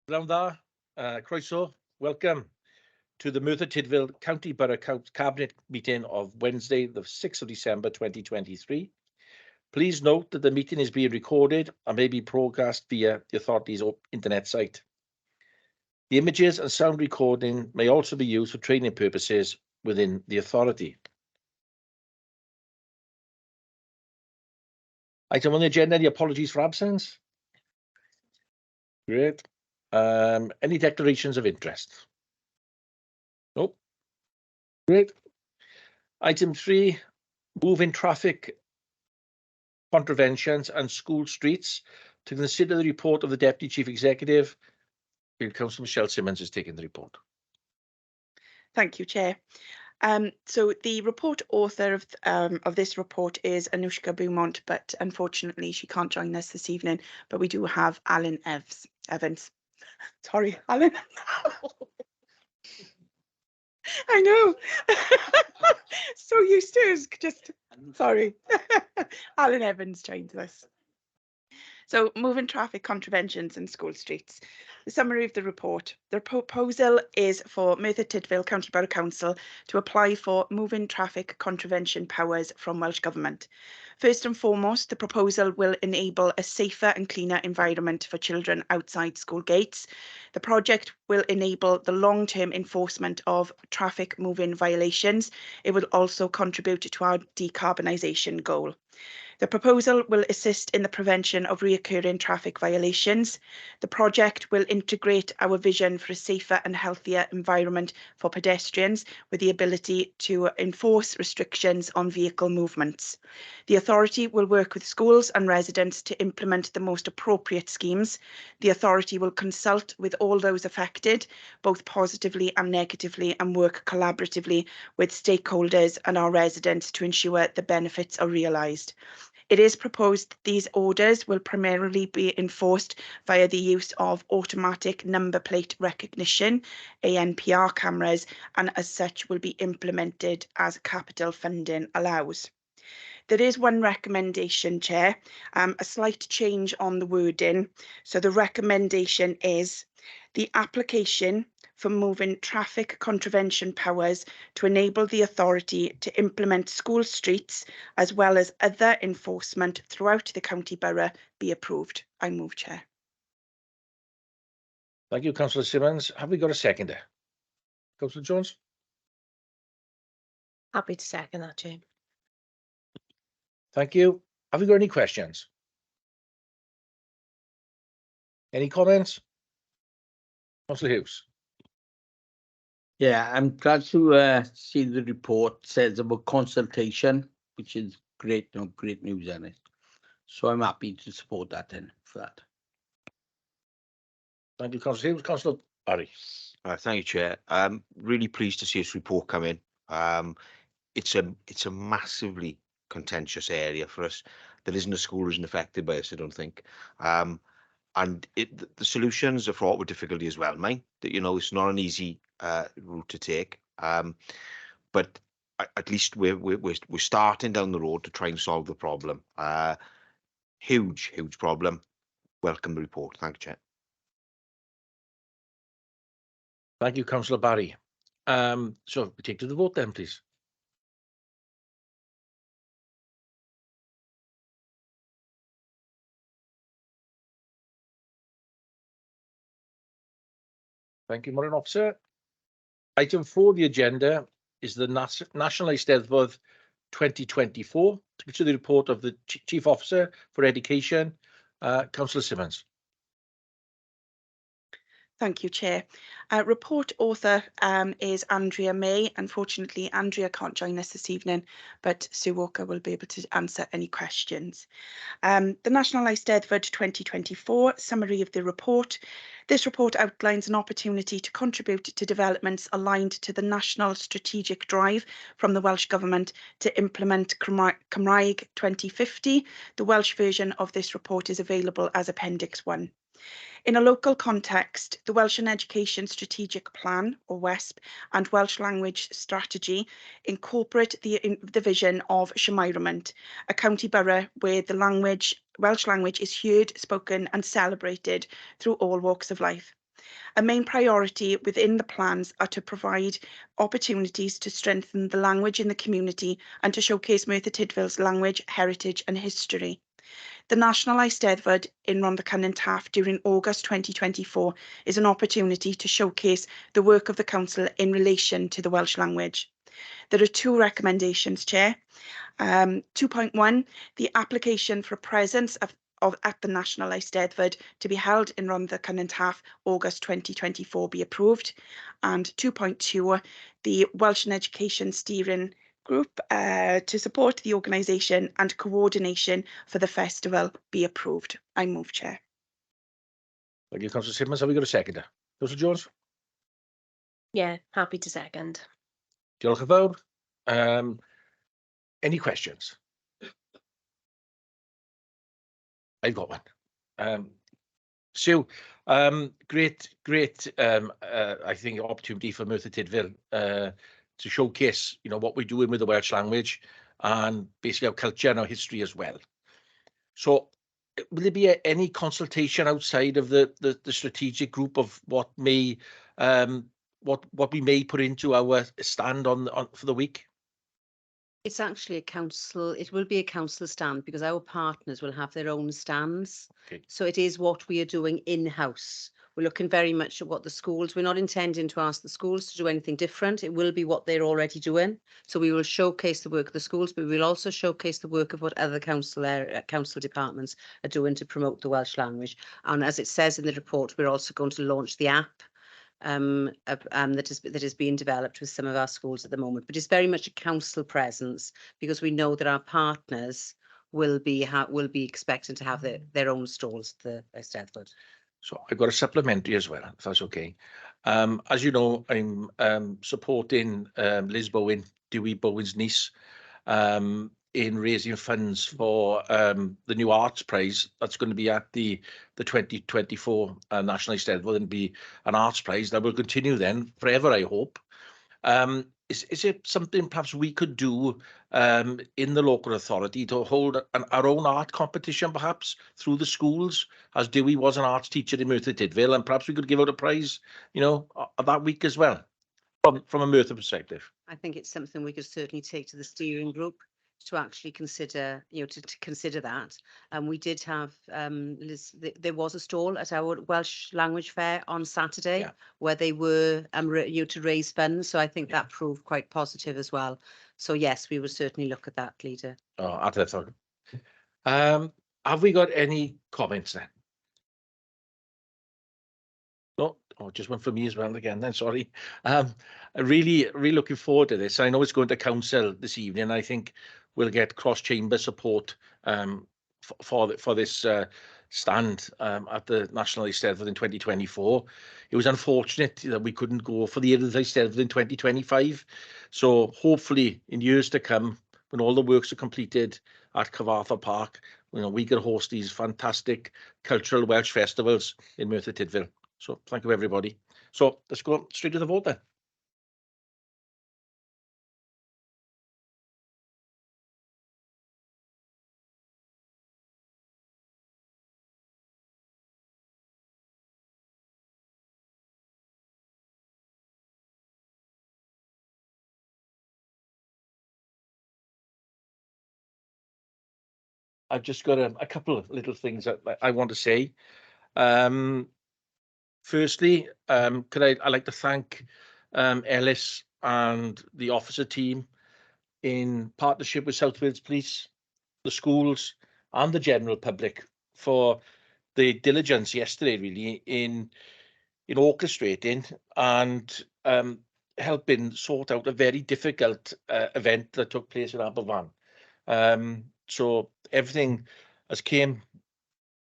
Pnawn da, croeso, welcome to the Merthyr Tydfil County Borough Cabinet meeting of Wednesday, the 6th of December 2023. Please note that the meeting is being recorded and may be broadcast via the authority's internet site. The images and sound recording may also be used for training purposes within the authority. Item on the agenda, any apologies for absence? Great. Any declarations of interest? Nope. Great. Item 3, moving traffic contraventions and school streets. To consider the report of the Deputy Chief Executive, Councillor Michelle Simmons is taking the report. Thank you, Chair. So the report author of this report is Anushka Beaumont, but unfortunately she can't join us this evening. But we do have Alan Evans. Sorry, Alan. I know. So used to it, just sorry. Alan Evans joins us. So, moving traffic contraventions in school streets. The summary of the report. The proposal is for Merthyr Tydfil County Borough Council to apply for moving traffic contravention powers from Welsh Government. First and foremost, the proposal will enable a safer and cleaner environment for children outside school gates. The project will enable the long-term enforcement of traffic moving violations. It will also contribute to our decarbonisation goal. The proposal will assist in the prevention of recurring traffic violations. The project will integrate our vision for a safer and healthier environment for pedestrians with the ability to enforce restrictions on vehicle movements. The authority will work with schools and residents to implement the most appropriate schemes. The authority will consult with all those affected, both positively and negatively, and work collaboratively with stakeholders and our residents to ensure the benefits are realised. It is proposed that these orders will primarily be enforced via the use of automatic number plate recognition, ANPR cameras, and as such will be implemented as capital funding allows. There is one recommendation, Chair, a slight change on the wording. So the recommendation is the application for moving traffic contravention powers to enable the authority to implement school streets as well as other enforcement throughout the county borough be approved. I move, Chair. Thank you, Councillor Simmons. Have we got a seconder? Councillor Jones? Happy to second that, Chair. Thank you. Have we got any questions? Any comments? Councillor Hughes? Yeah, I'm glad to see the report says about consultation, which is great, great news on it. So I'm happy to support that then for that. Thank you, Councillor Hughes. Councillor Barry? Thank you, Chair. Really pleased to see this report come in. It's a massively contentious area for us. There isn't a school isn't affected by this, I don't think. And the solutions are fraught with difficulty as well, mate. That it's not an easy route to take. But at least we're starting down the road to try and solve the problem. Huge problem. Welcome the report. Thank you, Chair. Thank you, Councillor Barry. So we take to the vote then, please. Thank you, Morgan Officer. Item 4 of the agenda is the National Eisteddfod 2024. To consider the report of the Chief Officer for Education, Councillor Simmons. Thank you, Chair. Report author is Andrea May. Unfortunately, Andrea can't join us this evening, but Sue Walker will be able to answer any questions. The National Eisteddfod 2024 summary of the report. This report outlines an opportunity to contribute to developments aligned to the national strategic drive from the Welsh Government to implement Cymraeg 2050. The Welsh version of this report is available as Appendix 1. In a local context, the Welsh and Education Strategic Plan, or WESP, and Welsh Language Strategy incorporate the vision of Shemairament, a county borough where the Welsh language is heard, spoken and celebrated through all walks of life. A main priority within the plans are to provide opportunities to strengthen the language in the community and to showcase Merthyr Tydfil's language, heritage and history. The National Eisteddfod in Rhondda Cynon Taf during August 2024 is an opportunity to showcase the work of the Council in relation to the Welsh language. There are 2 recommendations, Chair. 2.1, the application for a presence at the National Eisteddfod to be held in Rhondda Cynon Taf August 2024 be approved. And 2.2, the Welsh and Education Steering Group to support the organisation and coordination for the festival be approved. I move, Chair. Thank you, Councillor Simmons. Have we got a seconder? Councillor Jones? Yeah, happy to second. Diolch yn fawr. Any questions? I've got one. Sue, great, I think, opportunity for Merthyr Tydfil to showcase, what we're doing with the Welsh language and basically our culture and our history as well. So, will there be any consultation outside of the strategic group of what may, what we may put into our stand on for the week? It's actually a council, it will be a council stand because our partners will have their own stands. Okay. So it is what we are doing in-house. We're looking very much at what the schools, we're not intending to ask the schools to do anything different. It will be what they're already doing. So we will showcase the work of the schools, but we'll also showcase the work of what other council departments are doing to promote the Welsh language. And as it says in the report, we're also going to launch the app that is being developed with some of our schools at the moment, but it's very much a council presence because we know that our partners will be expecting to have their own stalls at the Eisteddfod. So I've got a supplementary as well, if that's okay. As you know, I'm supporting Liz Bowen, Dewey Bowen's niece, in raising funds for the new arts prize that's going to be at the 2024 National Eisteddfod and be an arts prize that will continue then forever, I hope. Is it something perhaps we could do in the local authority to hold our own art competition perhaps through the schools, as Dewey was an arts teacher in Merthyr Tydfil, and perhaps we could give out a prize, that week as well, from a Merthyr perspective? I think it's something we could certainly take to the steering group to actually consider, to consider that. And we did have, there was a stall at our Welsh Language Fair on Saturday where they were, to raise funds. So I think that proved quite positive as well. So yes, we will certainly look at that, Leader. Oh, have we got any comments then? No, just one for me as well again then, sorry. Really looking forward to this. I know it's going to council this evening. I think we'll get cross-chamber support for this stand at the National Eisteddfod in 2024. It was unfortunate that we couldn't go for the Eisteddfod in 2025. So hopefully in years to come, when all the works are completed at Cyfarthfa Park, we can host these fantastic cultural Welsh festivals in Merthyr Tydfil. So thank you, everybody. So let's go straight to the vote then. I've just got a couple of little things that I want to say. Firstly, I'd like to thank Ellis and the officer team in partnership with South Wales Police, the schools and the general public for the diligence yesterday really in orchestrating and helping sort out a very difficult event that took place in Aberfan. So everything has came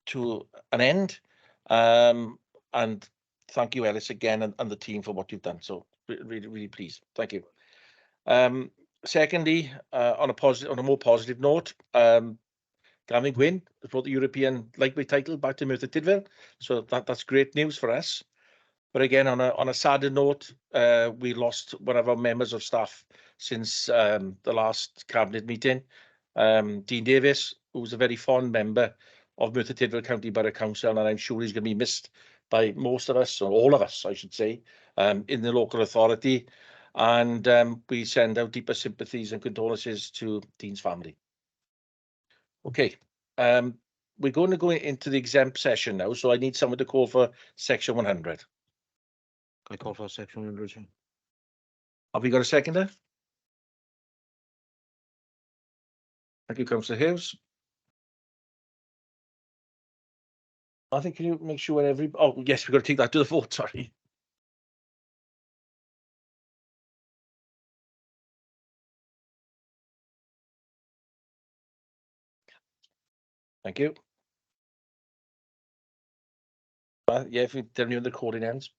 to an end, and thank you, Ellis, again, and the team for what you've done. So really pleased. Thank you. Secondly, on a more positive note, Gavin Gwynn has brought the European lightweight title back to Merthyr Tydfil, so that's great news for us. But again, on a sadder note, we lost one of our members of staff since the last cabinet meeting, Dean Davis, who was a very fond member of Merthyr Tydfil County Borough Council, and I'm sure he's going to be missed by most of us, or all of us, I should say, in the local authority. And we send our deepest sympathies and condolences to Dean's family. Okay, we're going to go into the exempt session now, so I need someone to call for section 100. I call for section 100. Chair. Have we got a seconder? Thank you, Councillor Hughes. I think, can you make sure oh, yes, we've got to take that to the vote, sorry. Thank you. Yeah, if you tell me when the recording ends.